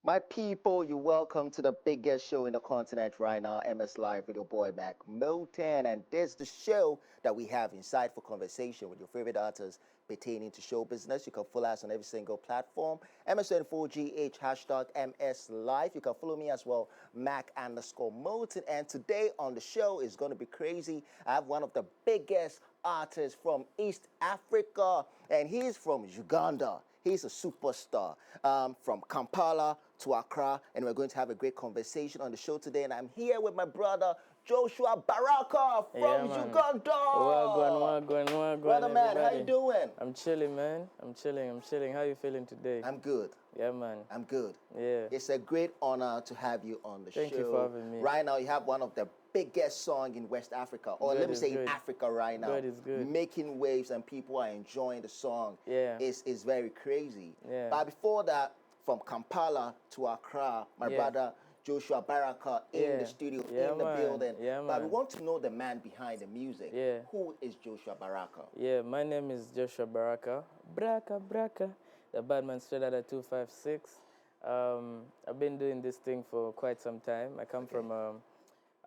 My people, you're welcome to the biggest show in the continent right now, MXLive with your boy Mac Milton. And this is the show that we have insightful conversation with your favorite artists pertaining to show business. You can follow us on every single platform. MSN4GH, hashtag MSLive. You can follow me as well, Mac underscore Milton. And today on the show is going to be crazy. I have one of the biggest artists from East Africa, and he's from Uganda. He's a superstar from Kampala to Accra, and we're going to have a great conversation on the show today. And I'm here with my brother Joshua Baraka Yeah, from man. Uganda. Wagwan, Brother man, how you everybody. doing? I'm chilling, man. I'm chilling. How you feeling today? I'm good. Yeah, man. I'm good. Yeah. It's a great honor to have you on the Thank show. you for having me. Right now, you have one of the biggest songs in West Africa, or God let me is say in good. Africa right now. God is good. Making waves and people are enjoying the song. Yeah. Is very crazy. Yeah. But before that, from Kampala to Accra, my Yeah. brother Joshua Baraka in Yeah. the studio, Yeah, in the man. building. Yeah, But we man. want to know the man behind the music. Yeah. Who is Joshua Baraka? Yeah, my name is Joshua Baraka. Braka. The Badman straight out of 256. I've been doing this thing for quite some time. I come from,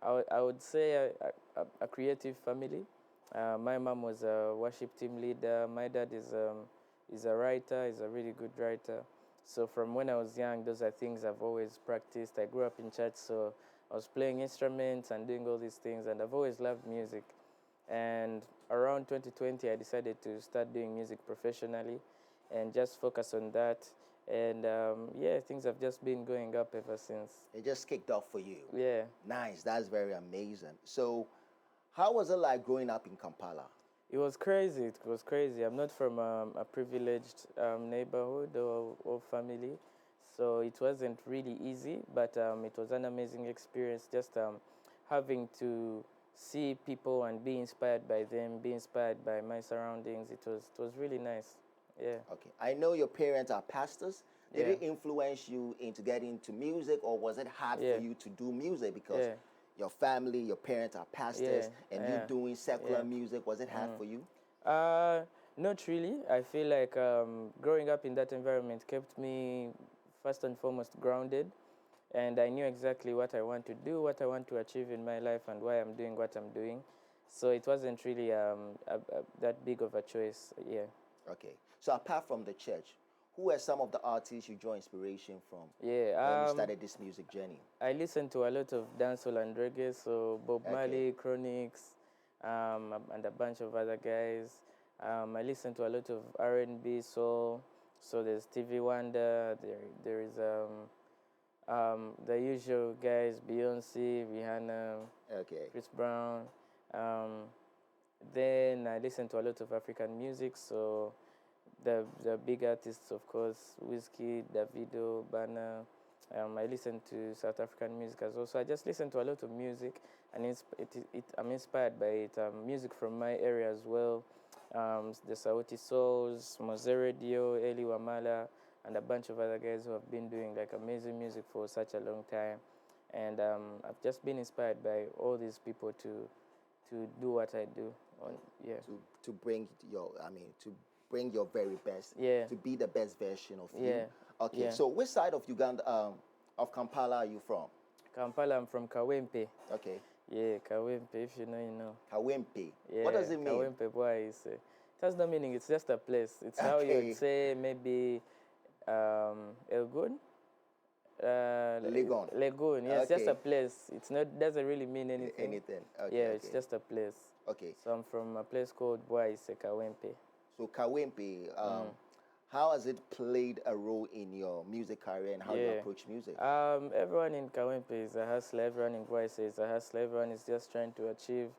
I would say, a creative family. My mom was a worship team leader. My dad is a writer. He's a really good writer. So from when I was young, those are things I've always practiced. I grew up in church, so I was playing instruments and doing all these things, and I've always loved music. And around 2020, I decided to start doing music professionally and just focus on that. And yeah, things have just been going up ever since. It just kicked off for you. Yeah. Nice. That's very amazing. So, how was it like growing up in Kampala? It was crazy. It was crazy. I'm not from a privileged neighborhood or family, so it wasn't really easy, but it was an amazing experience just having to see people and be inspired by them, be inspired by my surroundings. It was really nice. Yeah. Okay. I know your parents are pastors. Did Yeah. it influence you into getting into music, or was it hard Yeah. for you to do music because Yeah. your family, your parents are pastors, Yeah. and you Yeah. doing secular Yeah. music? Was it hard for you? Not really. I feel like growing up in that environment kept me first and foremost grounded, and I knew exactly what I want to do, what I want to achieve in my life, and why I'm doing what I'm doing. So it wasn't really that big of a choice. Yeah. Okay. So apart from the church, who are some of the artists you draw inspiration from Yeah. when you started this music journey? I listen to a lot of dancehall and reggae, so Bob Okay. Marley, Chronics, and a bunch of other guys. I listen to a lot of R&B, soul. So there's Stevie Wonder. There is the usual guys: Beyonce, Rihanna, Okay. Chris Brown. Um, then I listen to a lot of African music. So the big artists, of course, Whiskey, Davido, Bana. I listen to South African music as well. So I just listen to a lot of music, and I'm inspired by it. Music from my area as well. The Sauti Souls, Mose Radio, Eli Wamala, and a bunch of other guys who have been doing like amazing music for such a long time. And I've just been inspired by all these people to do what I do. Yeah. To bring to bring your very best. Yeah. To be the best version of you. Yeah. Okay. Yeah. So which side of Uganda, of Kampala, are you from? Kampala, I'm from Kawempe. Okay. Yeah, Kawempe, if you know, you know. Kawempe. Yeah, What does it mean? Kawempe, boy, it has no meaning. It's just a place. It's how you Okay. would say maybe Elgun. Legon. Legon. Yeah, it's just Okay. a place. It's not doesn't really mean anything. Anything. Okay. Yeah, okay. it's just a place. Okay. So I'm from a place called Boise, Kawempe. So Kawempe, how has it played a role in your music career and how you Yeah. approach music? Everyone in Kawempe is a hustler. Everyone in Boise is a hustler. Everyone is just trying to achieve,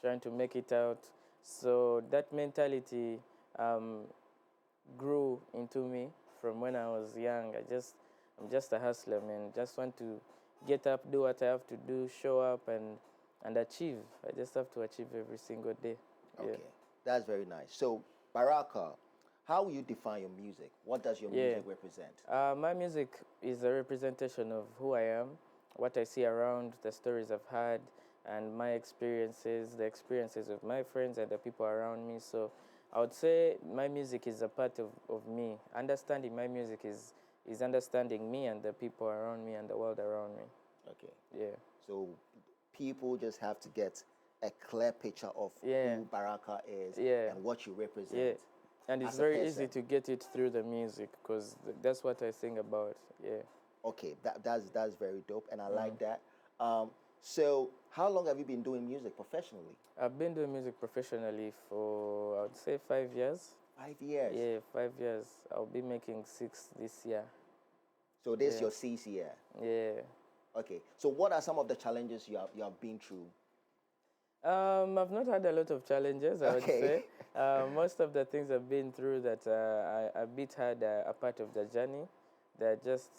trying to make it out. So that mentality grew into me from when I was young. I'm just a hustler, man. Just want to get up, do what I have to do, show up, and achieve. I just have to achieve every single day. Okay. That's very nice. So, Baraka, how will you define your music? What does your music represent? My music is a representation of who I am, what I see around, the stories I've had, and my experiences, the experiences of my friends and the people around me. So I would say my music is a part of me. Understanding my music is understanding me and the people around me and the world around me. Okay. Yeah. So people just have to get a clear picture of Yeah. who Baraka is Yeah. and what you represent. Yeah. And it's as a very easy person. to get it through the music because that's what I think about. Yeah. Okay, that's very dope, and I like that. So, how long have you been doing music professionally? I've been doing music professionally for, I would say, 5 years. 5 years. Yeah, 5 years. I'll be making 6 this year. So this is your sixth year. Yeah. Okay. So what are some of the challenges you have been through? I've not had a lot of challenges, I would Okay. say. Most of the things I've been through that I a bit had a part of the journey. They're just,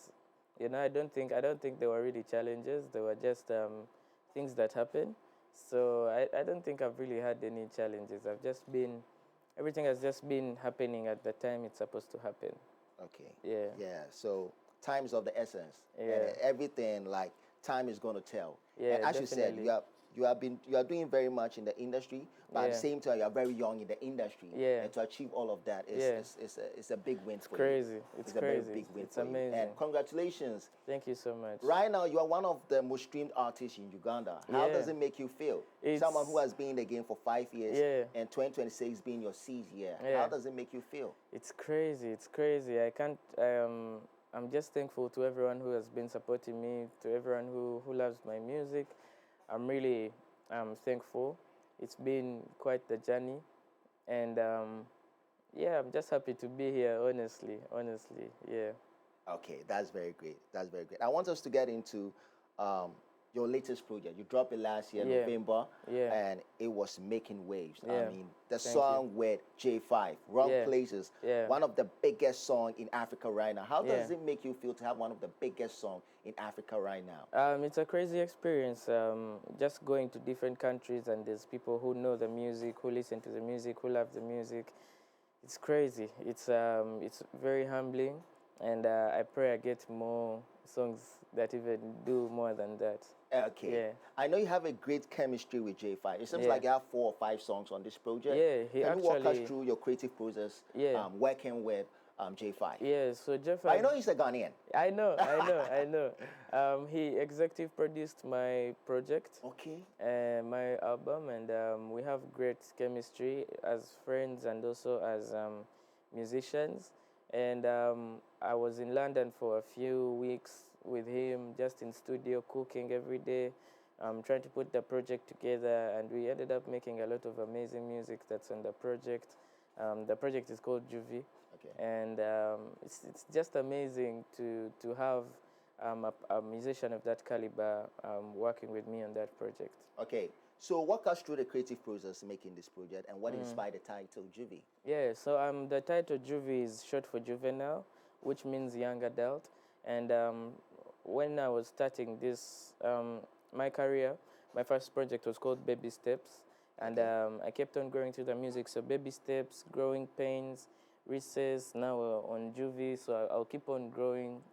I don't think they were really challenges. They were just things that happen. So I don't think I've really had any challenges. Everything has just been happening at the time it's supposed to happen. Okay. Yeah. Yeah. So time is of the essence. Yeah. And everything like time is going to tell. Yeah, And as you said, definitely. you are doing very much in the industry, but at the Yeah. same time you are very young in the industry. Yeah. And to achieve all of that is Yeah. it's a big win for Crazy. you. It's a very crazy. big win It's for you. amazing. And congratulations. Thank you so much. Right now, you are one of the most streamed artists in Uganda. How Yeah. does it make you feel? Someone who has been in the game for 5 years Yeah. and 2026 being your sixth year. Yeah. How does it make you feel? It's crazy. It's crazy. I can't. I'm just thankful to everyone who has been supporting me, to everyone who loves my music. I'm really thankful. It's been quite the journey, and yeah, I'm just happy to be here. Honestly, yeah. Okay, that's very great. That's very great. I want us to get into your latest project. You dropped it last year, Yeah. November, Yeah. and it was making waves. I Yeah. mean, the Thank song with J5, Wrong Yeah. Places, Yeah. one of the biggest songs in Africa right now. How does Yeah. it make you feel to have one of the biggest songs in Africa right now? It's a crazy experience. Just going to different countries and there's people who know the music, who listen to the music, who love the music. It's crazy. It's very humbling, and I pray I get more songs that even do more than that. Okay. Yeah. I know you have a great chemistry with J5. It seems Yeah. like you have 4 or 5 songs on this project. Yeah, he Can you walk us actually- through your creative process Yeah. working with J5? Yeah. So Jeff, I know he's a Ghanaian. I know. He executive produced my project. Okay. My album, and we have great chemistry as friends and also as musicians. And I was in London for a few weeks with him, just in studio, cooking every day, trying to put the project together. And we ended up making a lot of amazing music that's on the project. The project is called Juvie. Okay. And it's just amazing to have a musician of that caliber working with me on that project. Okay. So walk us through the creative process making this project and what inspired the title Juvie. Yeah, so the title Juvie is short for juvenile, which means young adult. And when I was starting this, my career, my first project was called Baby Steps. And I kept on growing through the music. So Baby Steps, Growing Pains, Recess, now on Juvie. So I'll keep on growing,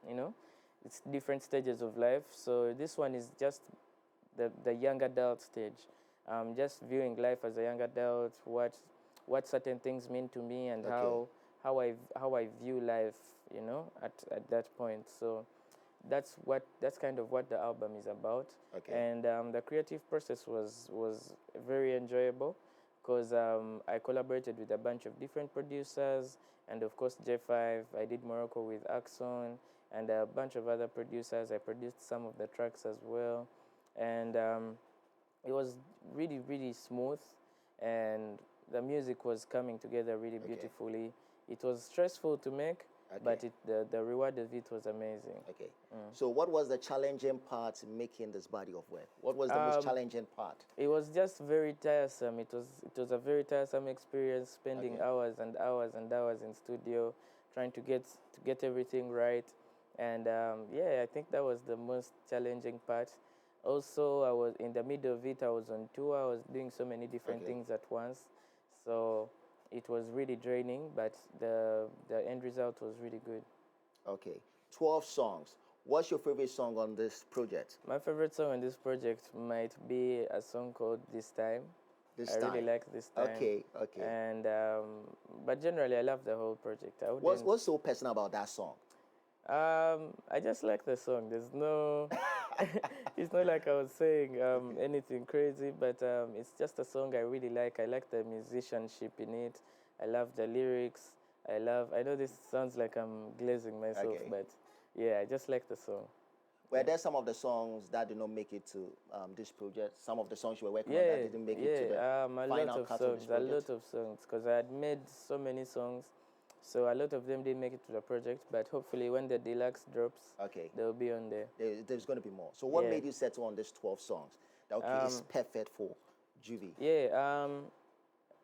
It's different stages of life. So this one is just the young adult stage. Just viewing life as a young adult, what certain things mean to me, and Okay. how I view life, at that point. So that's kind of what the album is about. Okay. And the creative process was very enjoyable because I collaborated with a bunch of different producers, and of course J5. I did Morocco with Axon and a bunch of other producers. I produced some of the tracks as well, and it was really, really smooth, and the music was coming together really beautifully. It was stressful to make, but the reward of it was amazing. Okay. So what was the challenging part in making this body of work? What was the most challenging part? It was just very tiresome. It was a very tiresome experience, spending hours and hours and hours in studio, trying to get everything right. And yeah, I think that was the most challenging part. Also, I was in the middle of it. I was on tour. I was doing so many different things at once, so it was really draining. But the end result was really good. Okay. 12 songs. What's your favorite song on this project? My favorite song on this project might be a song called "This Time." This I time. really like "This Time." Okay. Okay. And but generally, I love the whole project. What's so personal about that song? I just like the song. There's no, it's not like I was saying anything crazy, but it's just a song I really like. I like the musicianship in it. I love the lyrics. I know this sounds like I'm glazing myself, Okay. but yeah, I just like the song. Were there some of the songs that did not make it to this project? Some of the songs you were working on Yeah, that didn't make it to the yeah, a lot final of cut of this songs, a project? lot of songs, because I had made so many songs, so a lot of them didn't make it to the project, but hopefully when the deluxe drops, Okay. they'll be on there. There's going to be more. So what Yeah. made you settle on these 12 songs? That, okay, it's perfect for Juvie. Yeah,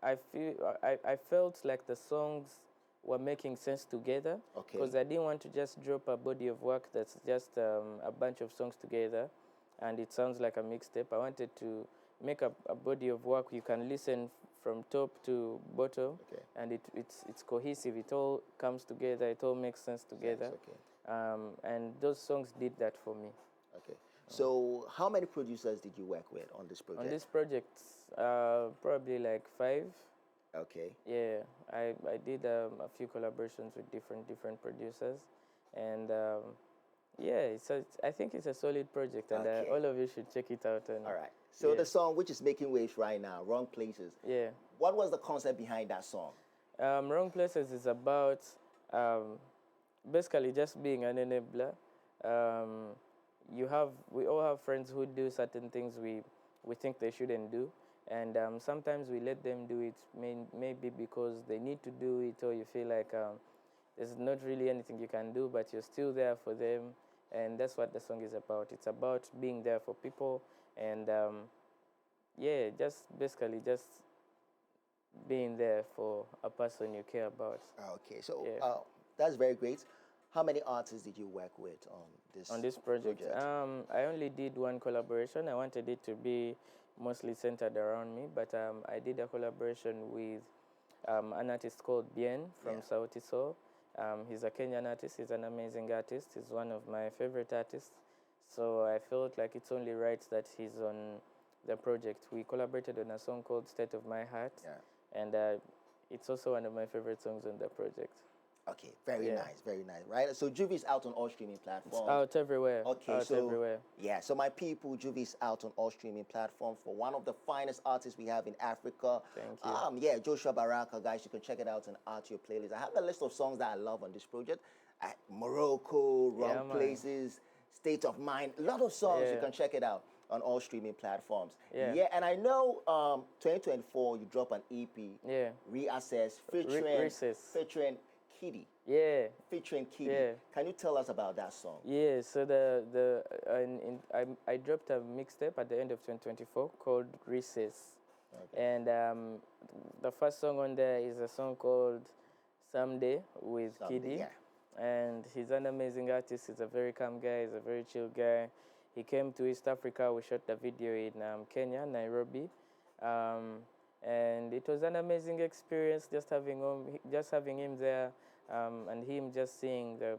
I felt like the songs were making sense together Okay. because I didn't want to just drop a body of work that's just a bunch of songs together and it sounds like a mixtape. I wanted to make a body of work you can listen from top to bottom, Okay. and it's cohesive. It all comes together. It all makes sense together. Okay. And those songs did that for me. Okay. So how many producers did you work with on this project? On this project, probably like 5. Okay. Yeah, I did a few collaborations with different producers, and yeah, I think it's a solid project, and Okay. all of you should check it out. And All right. So yeah. the song which is making waves right now, Wrong Places. Yeah. What was the concept behind that song? Wrong Places is about basically just being an enabler. We all have friends who do certain things we think they shouldn't do, and sometimes we let them do it maybe because they need to do it, or you feel like there's not really anything you can do, but you're still there for them, and that's what the song is about. It's about being there for people, and yeah, just basically just being there for a person you care about. Okay. So Yeah. that's very great. How many artists did you work with On this project, I only did one collaboration. I wanted it to be mostly centered around me, but I did a collaboration with an artist called Bien from Sauti Sol. He's a Kenyan artist. He's an amazing artist. He's one of my favorite artists. So I felt like it's only right that he's on the project. We collaborated on a song called State of My Heart, and it's also one of my favorite songs on the project. Okay, very nice, right? So Juvie's out on all streaming platforms. It's out everywhere. Okay, out so everywhere. Yeah, so my people, Juvie's out on all streaming platforms for one of the finest artists we have in Africa. Thank you. Yeah, Joshua Baraka, guys, you can check it out and add to your playlist. I have a list of songs that I love on this project. Morocco, Wrong Places, State of Mind, a lot of songs. You can check it out on all streaming platforms. Yeah, and I know 2024 you drop an EP. Yeah. Reassess featuring Kitty. Yeah. Featuring Kitty. Yeah. Can you tell us about that song? Yeah, so I dropped a mixtape at the end of 2024 called Recess. Okay. And the first song on there is a song called Someday with Kitty. Yeah. And he's an amazing artist. He's a very calm guy. He's a very chill guy. He came to East Africa. We shot the video in Kenya, Nairobi. And it was an amazing experience just having him there, and him just seeing the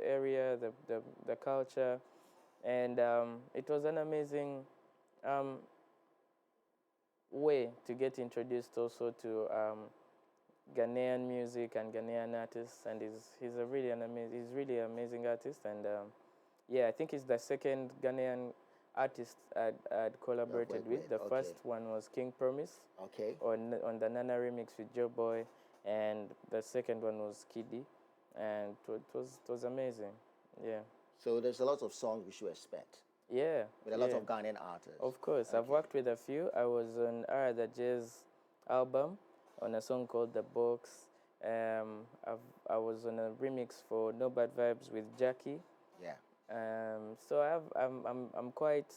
area, the culture, and it was an amazing way to get introduced also to Ghanaian music and Ghanaian artists, and he's really an amazing artist, and yeah, I think he's the second Ghanaian artist I'd collaborated with. The first one was King Promise. Okay. On the Nana remix with Joe Boy, and the second one was Kiddy, and it was amazing. Yeah. So there's a lot of songs we should expect. Yeah. With a lot of Ghanaian artists. Of course, I've worked with a few. I was on The Jazz album on a song called The Box. I was on a remix for No Bad Vibes with Jackie. Yeah. So I'm quite,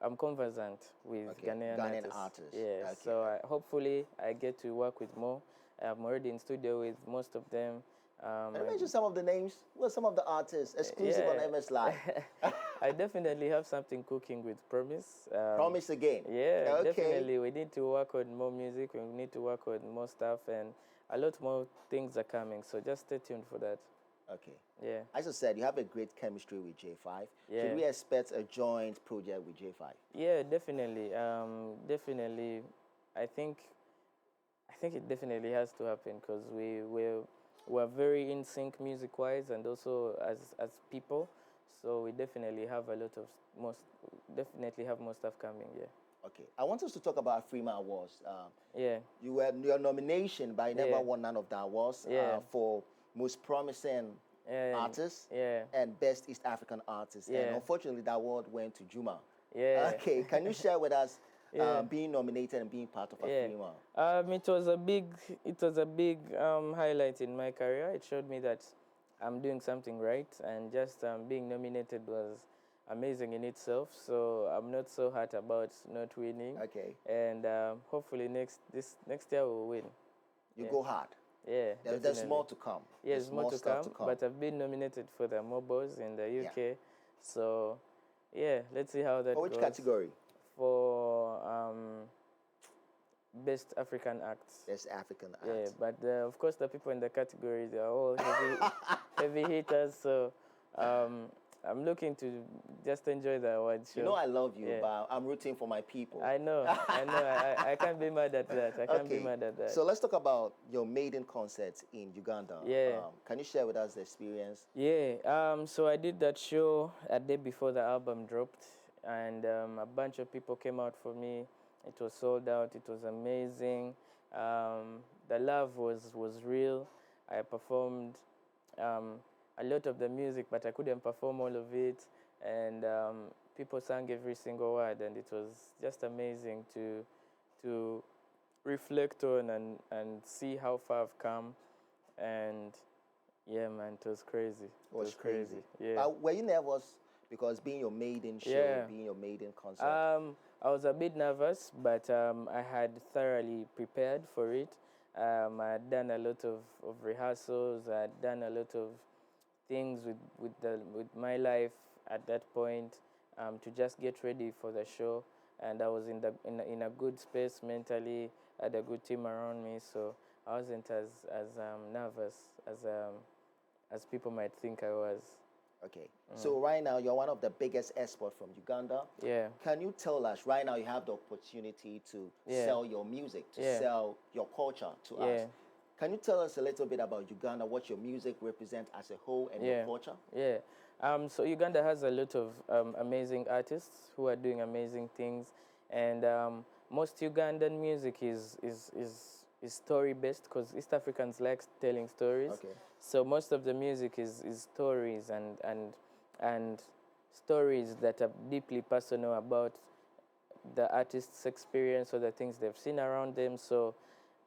I'm conversant with Ghanaian artists. Yeah. Okay. So hopefully I get to work with more. I'm already in studio with most of them. Can you mention some of the names? Well, some of the artists exclusive on MXLive. I definitely have something cooking with Promise. Promise again. Yeah, okay. Definitely. We need to work on more music. We need to work on more stuff, and a lot more things are coming. So just stay tuned for that. Okay. Yeah. As I said, you have a great chemistry with J5. Yeah. Should we expect a joint project with J5? Yeah, definitely. Definitely. I think it definitely has to happen because we're very in sync music-wise and also as people. So we definitely have a lot of most definitely have more stuff coming. Yeah. Okay, I want us to talk about Freeman Awards. Yeah. You were your nomination, but you never Yeah. won none of the awards Yeah. for most promising And artist yeah. and best East African artist. And Yeah. unfortunately, that award went to Juma. Yeah. Okay, can you share with us Yeah. being nominated and being part of a Yeah. Freeman? It was a big highlight in my career. It showed me that I'm doing something right, and just being nominated was amazing in itself. So I'm not so hurt about not winning. Okay, And hopefully next year we'll win. you Yeah. go hard. Yeah, There's definitely. more to come. Yeah, There's there's more to stuff come, but I've been nominated for the Mobos in the Yeah. UK. So, yeah, let's see how that For which goes. category? For Best African Acts. Best African act. Yeah, but of course the people in the category, they are all heavy hitters. So I'm looking to just enjoy the award show. You know I love you, Yeah. but I'm rooting for my people. I know. I can't be mad at that. I can't be mad at that. So let's talk about your maiden concert in Uganda. Yeah. Can you share with us the experience? Yeah, so I did that show a day before the album dropped, and a bunch of people came out for me. It was sold out. It was amazing. The love was real. I performed a lot of the music, but I couldn't perform all of it. And people sang every single word, and it was just amazing to reflect on and see how far I've come. And yeah, man, it was crazy. It was crazy. Yeah. Were you nervous because being your maiden show, Yeah. being your maiden concert? I was a bit nervous, but I had thoroughly prepared for it. I had done a lot of rehearsals. I had done a lot of things with my life at that point to just get ready for the show. And I was in a good space mentally. I had a good team around me, so I wasn't as nervous as people might think I was. Okay. So right now you're one of the biggest exports from Uganda. Yeah. Can you tell us right now you have the opportunity to Yeah. sell your music, to Yeah. sell your culture to Yeah. us? Can you tell us a little bit about Uganda, what your music represents as a whole and your Yeah. culture? Yeah. So Uganda has a lot of amazing artists who are doing amazing things, and most Ugandan music is story based because East Africans like telling stories. Okay. So most of the music is stories and stories that are deeply personal about the artist's experience or the things they've seen around them. So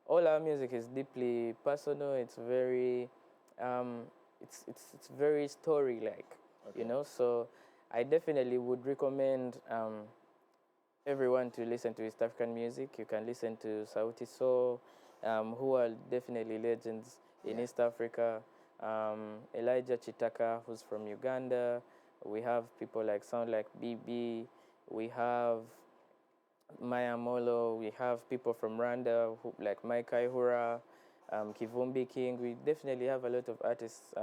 all our music is deeply personal. It's very it's very story like, you know. So I definitely would recommend everyone to listen to East African music. You can listen to Sauti Sol, who are definitely legends in East Africa. Elijah Chitaka, who's from Uganda. We have people like Sound Like BB. We have Maya Molo. We have people from Rwanda like Mike Ihura, Kivumbi King. We definitely have a lot of artists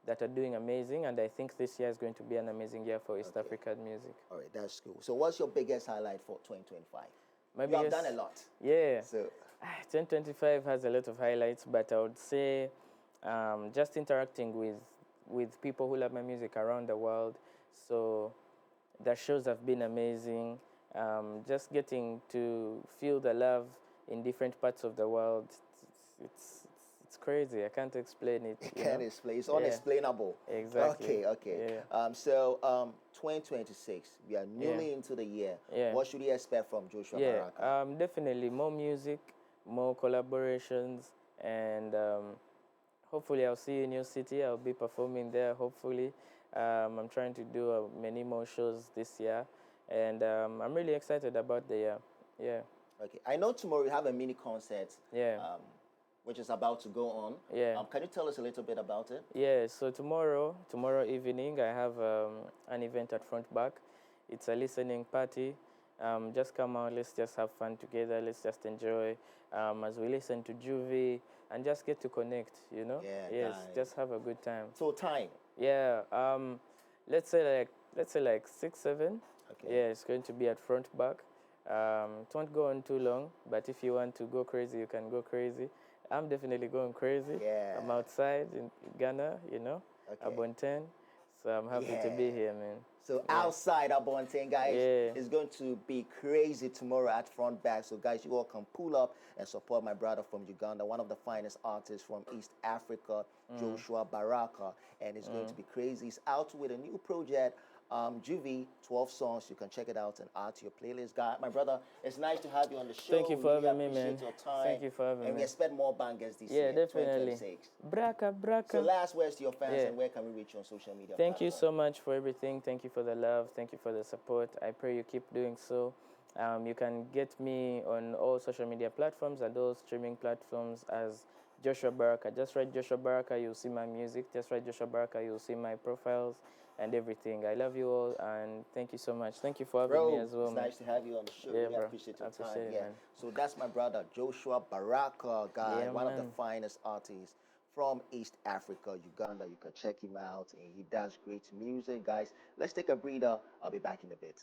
that are doing amazing, and I think this year is going to be an amazing year for East African music. All right, that's cool. So what's your biggest highlight for 2025? My You have done a lot. Yeah. So 2025 has a lot of highlights, but I would say just interacting with people who love my music around the world. So the shows have been amazing. Just getting to feel the love in different parts of the world. It's crazy. I can't explain it. you can't explain. It's unexplainable. Exactly. Okay. Yeah. 2026, we are newly into the year. Yeah. What should we expect from Joshua Yeah, Baraka? definitely more music, more collaborations, and hopefully I'll see you in your city. I'll be performing there, hopefully. I'm trying to do many more shows this year, and I'm really excited about the year. Yeah. Okay. I know tomorrow we have a mini concert. Yeah. Which is about to go on. Yeah. Can you tell us a little bit about it? Yeah, so tomorrow evening, I have an event at Front Back. It's a listening party. Just come out, let's just have fun together, let's just enjoy as we listen to Juvie and just get to connect, you know? Yeah, yes, nice. just have a good time. So time? Yeah, let's say like 6, 7. Okay. Yeah, it's going to be at Front Back. It won't go on too long, but if you want to go crazy, you can go crazy. I'm definitely going crazy. Yeah. I'm outside in Ghana, you know, Okay. Abonten. So I'm happy to be Yeah. here, man. So Yeah. outside Abonten, guys, Yeah. it's going to be crazy tomorrow at Front Back. So guys, you all can pull up and support my brother from Uganda, one of the finest artists from East Africa, Joshua Baraka, and it's going to be crazy. He's out with a new project, Juvie, 12 songs. You can check it out and add to your playlist. Guy, my brother, it's nice to have you on the show. Thank you for Really having me, man. appreciate your time. Thank you for having And me. we expect more bangers this Yeah, year, definitely. 2026. Braka, braka. So last words to your fans, Yeah. and where can we reach you on social media? Thank you so much for everything. Thank you for the love. Thank you for the support. I pray you keep doing so. You can get me on all social media platforms and those streaming platforms as Joshua Baraka. Just write Joshua Baraka, you'll see my music. Just write Joshua Baraka, you'll see my profiles and everything. I love you all and thank you so much. Thank you for having me as well, It's man. nice to have you on the show. Yeah, Really bro. appreciate your I appreciate time. it, Yeah. man. So that's my brother Joshua Baraka, guy, Yeah, one of the man. finest artists from East Africa, Uganda. You can check him out, and he does great music, guys. Let's take a breather. I'll be back in a bit.